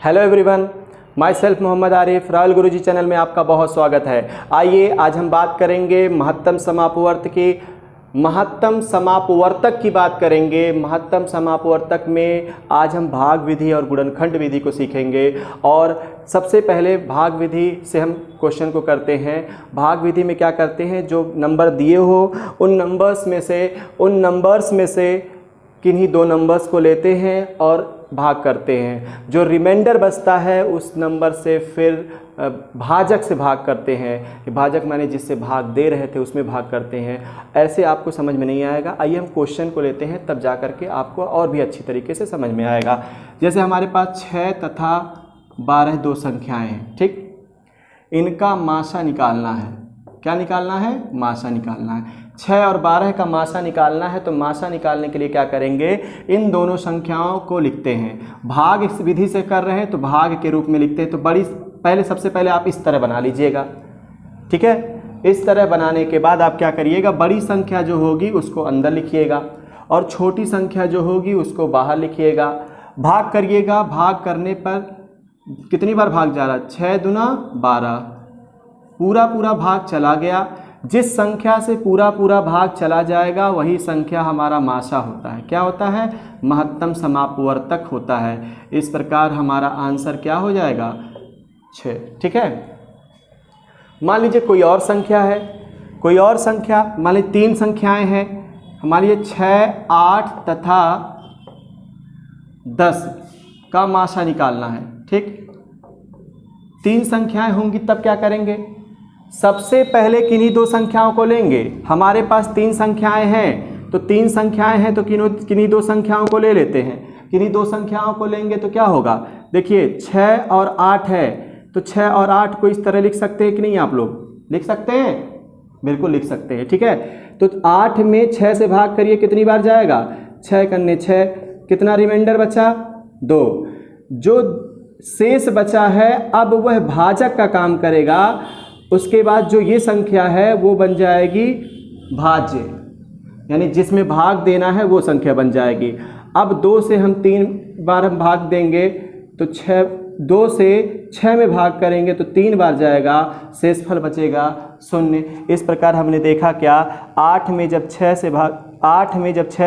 Hello everyone, myself Mohammad Arif, royal Guruji channel में आपका बहुत स्वागत है। आइए आज हम बात करेंगे महत्तम समापवर्त की। महत्तम समापवर्तक की बात करेंगे। महत्तम समापवर्तक में आज हम भाग विधि और गुणनखंड विधि को सीखेंगे। और सबसे पहले भाग विधि से हम क्वेश्चन को करते हैं। भाग विधि में क्या करते हैं, जो नंबर दिए हो उन नंबर्स में से किन्हीं दो नंबर्स को लेते हैं और भाग करते हैं। जो रिमाइंडर बचता है उस नंबर से फिर भाजक से भाग करते हैं। भाजक माने जिससे भाग दे रहे थे उसमें भाग करते हैं। ऐसे आपको समझ में नहीं आएगा। आइए हम क्वेश्चन को लेते हैं, तब जा कर के आपको और भी अच्छी तरीके से समझ में आएगा। जैसे हमारे पास 6 तथा 12 दो संख्याएं हैं, ठीक। इनका मासा निकालना है। क्या निकालना है? मासा निकालना है। 6 और 12 का मासा निकालना है, तो मासा निकालने के लिए क्या करेंगे, इन दोनों संख्याओं को लिखते हैं। भाग इस विधि से कर रहे हैं तो भाग के रूप में लिखते हैं। तो सबसे पहले आप इस तरह बना लीजिएगा, ठीक है। इस तरह बनाने के बाद आप क्या करिएगा, बड़ी संख्या जो होगी उसको अंदर लिखिएगा और छोटी संख्या जो होगी उसको बाहर लिखिएगा। भाग करिएगा। भाग करने पर कितनी बार भाग जा रहा है? 6 दूना 12, पूरा भाग चला गया। जिस संख्या से पूरा भाग चला जाएगा वही संख्या हमारा मासा होता है। क्या होता है? महत्तम समापवर्तक होता है। इस प्रकार हमारा आंसर क्या हो जाएगा? 6, ठीक है। मान लीजिए कोई और संख्या है, कोई और संख्या, मान लीजिए 3 संख्याएं हैं हमारे लिए, 6, 8 तथा 10 का मासा निकालना है, ठीक। 3 संख्याएं होंगी तब क्या करेंगे, सबसे पहले किन्हीं दो संख्याओं को लेंगे। हमारे पास 3 संख्याएं हैं, तो 3 संख्याएं हैं तो किन्हीं दो संख्याओं को ले लेते हैं। किन्हीं दो संख्याओं को लेंगे तो क्या होगा, देखिए 6 और 8 है, तो 6 और 8 को इस तरह लिख सकते हैं कि नहीं? आप लोग लिख सकते हैं, बिल्कुल लिख सकते हैं, ठीक है। तो 8 में 6 से भाग करिए, कितनी बार जाएगा? 6 करने 6, कितना रिमाइंडर बचा? 2। जो शेष बचा है अब वह भाजक का काम करेगा। उसके बाद जो ये संख्या है वो बन जाएगी भाज्य, यानी जिसमें भाग देना है वो संख्या बन जाएगी। अब 2 से हम 3 बार हम भाग देंगे तो 2 से 6 में भाग करेंगे तो 3 बार जाएगा, शेषफल बचेगा 0। इस प्रकार हमने देखा क्या, 8 में जब 6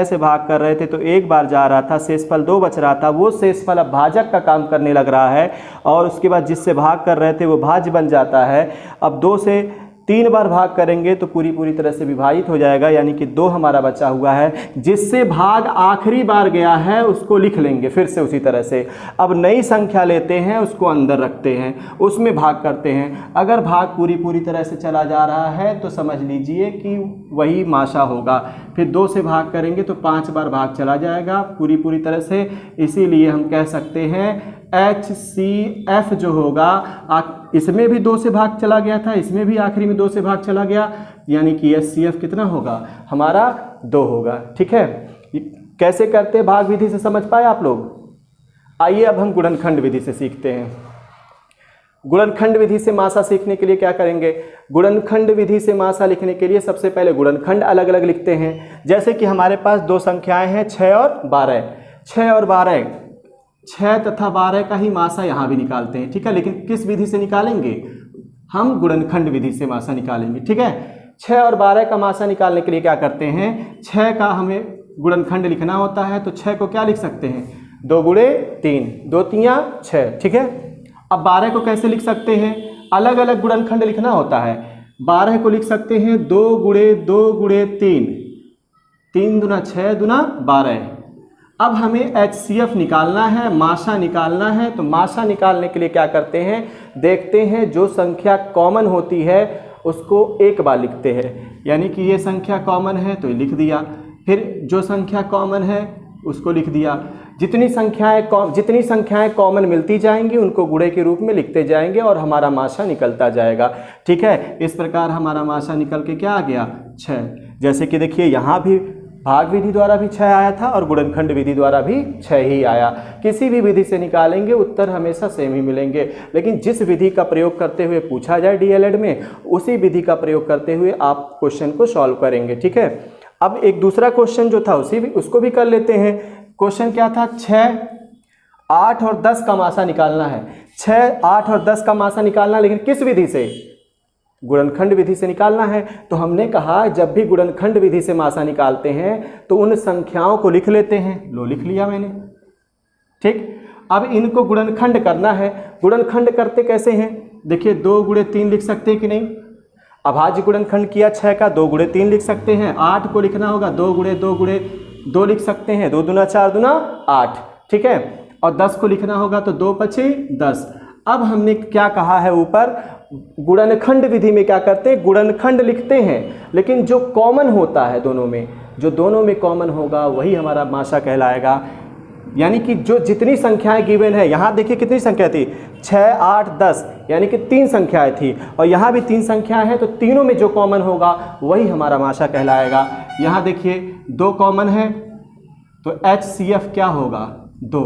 से भाग कर रहे थे तो 1 बार जा रहा था, शेषफल 2 बच रहा था। वो शेषफल अब भाजक का काम करने लग रहा है और उसके बाद जिससे भाग कर रहे थे वो भाज्य बन जाता है। अब 2 से 3 बार भाग करेंगे तो पूरी तरह से विभाजित हो जाएगा, यानी कि 2 हमारा बचा हुआ है। जिससे भाग आखिरी बार गया है उसको लिख लेंगे फिर से उसी तरह से। अब नई संख्या लेते हैं, उसको अंदर रखते हैं, उसमें भाग करते हैं। अगर भाग पूरी तरह से चला जा रहा है तो समझ लीजिए कि वही मासा होगा। फिर 2 से भाग करेंगे तो 5 बार भाग चला जाएगा पूरी तरह से। इसीलिए हम कह सकते हैं HCF जो होगा, इसमें भी 2 से भाग चला गया था, इसमें भी आखिरी में 2 से भाग चला गया, यानी कि HCF कितना होगा हमारा? 2 होगा, ठीक है। कैसे करते हैं भाग विधि से, समझ पाए आप लोग? आइए अब हम गुणनखंड विधि से सीखते हैं। गुणनखंड विधि से मासा सीखने के लिए क्या करेंगे, गुणनखंड विधि से मासा लिखने के लिए सबसे पहले गुणनखंड अलग अलग लिखते हैं। जैसे कि हमारे पास 2 संख्याएं हैं 6 और 12। 6 और 12, 6 तथा 12 का ही मासा यहाँ भी निकालते हैं, ठीक है। लेकिन किस विधि से निकालेंगे, हम गुणनखंड विधि से मासा निकालेंगे, ठीक है। 6 और 12 का मासा निकालने के लिए क्या करते हैं, 6 का हमें गुणनखंड लिखना होता है तो 6 को क्या लिख सकते हैं, 2 गुणे 3, 2 3 6, ठीक है। अब 12 को कैसे लिख सकते हैं, अलग अलग गुणनखंड लिखना होता है। 12 को लिख सकते हैं 2 गुणे 2 गुणे 3, 3 दूना 6 दूना 12। अब हमें HCF निकालना है, मासा निकालना है। तो मासा निकालने के लिए क्या करते हैं, देखते हैं जो संख्या कॉमन होती है उसको एक बार लिखते हैं, यानी कि ये संख्या कॉमन है तो लिख दिया। फिर जो संख्या कॉमन है उसको लिख दिया। जितनी संख्याएं कॉमन मिलती जाएंगी उनको गुणे के रूप में लिखते जाएंगे और हमारा मासा निकलता जाएगा, ठीक है। इस प्रकार हमारा मासा निकल के क्या आ गया, 6। जैसे कि देखिए यहाँ भी भाग विधि द्वारा भी 6 आया था और गुणनखंड विधि द्वारा भी 6 ही आया। किसी भी विधि से निकालेंगे उत्तर हमेशा सेम ही मिलेंगे। लेकिन जिस विधि का प्रयोग करते हुए पूछा जाए DLED में, उसी विधि का प्रयोग करते हुए आप क्वेश्चन को सॉल्व करेंगे, ठीक है। अब एक दूसरा क्वेश्चन जो था उसको भी कर लेते हैं। क्वेश्चन क्या था, 6 8 और 10 का मासा निकालना है। 6, 8 और 10 का मासा निकालना, लेकिन किस विधि से? गुणनखंड विधि से निकालना है। तो हमने कहा जब भी गुणनखंड विधि से मासा निकालते हैं तो उन संख्याओं को लिख लेते हैं। लो लिख लिया मैंने, ठीक। अब इनको गुणनखंड करना है। गुणनखंड करते कैसे हैं? देखिए 2 गुणे 3 लिख सकते हैं कि नहीं? अभाज्य गुणनखंड किया 6 का, 2 गुणे 3 लिख सकते हैं। 8 को लिखना होगा 2 गुणे 2 लिख सकते हैं, 2 दूना 4 दूना 8, ठीक है। और 10 को लिखना होगा तो 2 पचे 10। अब हमने क्या कहा है ऊपर, गुणनखंड विधि में क्या करते हैं, गुणनखंड लिखते हैं, लेकिन जो कॉमन होता है दोनों में, जो दोनों में कॉमन होगा वही हमारा मासा कहलाएगा। यानी कि जो जितनी संख्याएं गिवन है, यहाँ देखिए कितनी संख्या थी, 6, 8, 10, यानी कि 3 संख्याएं थी, और यहाँ भी 3 संख्याएं हैं, तो तीनों में जो कॉमन होगा वही हमारा मासा कहलाएगा। यहाँ देखिए 2 कॉमन है तो HCF क्या होगा, 2।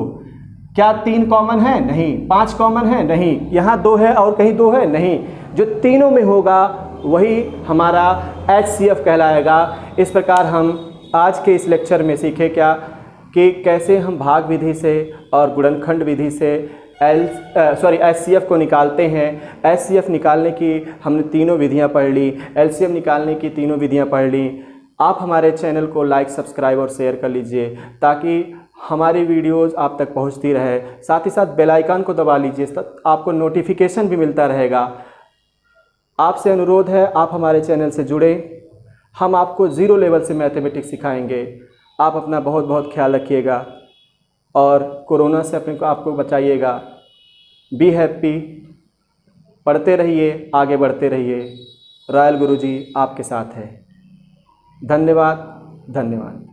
क्या 3 कॉमन है? नहीं। 5 कॉमन है? नहीं। यहाँ 2 है और कहीं 2 है? नहीं। जो तीनों में होगा वही हमारा HCF कहलाएगा। इस प्रकार हम आज के इस लेक्चर में सीखे क्या, कि कैसे हम भाग विधि से और गुणनखंड विधि से HCF को निकालते हैं। HCF निकालने की हमने तीनों विधियां पढ़ ली, LCM निकालने की तीनों विधियां पढ़ ली। आप हमारे चैनल को लाइक, सब्सक्राइब और शेयर कर लीजिए ताकि हमारी वीडियोज़ आप तक पहुंचती रहे। साथ ही साथ बेल आइकन को दबा लीजिए, आपको नोटिफिकेशन भी मिलता रहेगा। आपसे अनुरोध है आप हमारे चैनल से जुड़े। हम आपको 0 लेवल से मैथमेटिक्स सिखाएंगे। आप अपना बहुत बहुत ख्याल रखिएगा और कोरोना से अपने को आपको बचाइएगा। बी हैप्पी, पढ़ते रहिए, आगे बढ़ते रहिए। रॉयल गुरुजी आपके साथ है। धन्यवाद, धन्यवाद।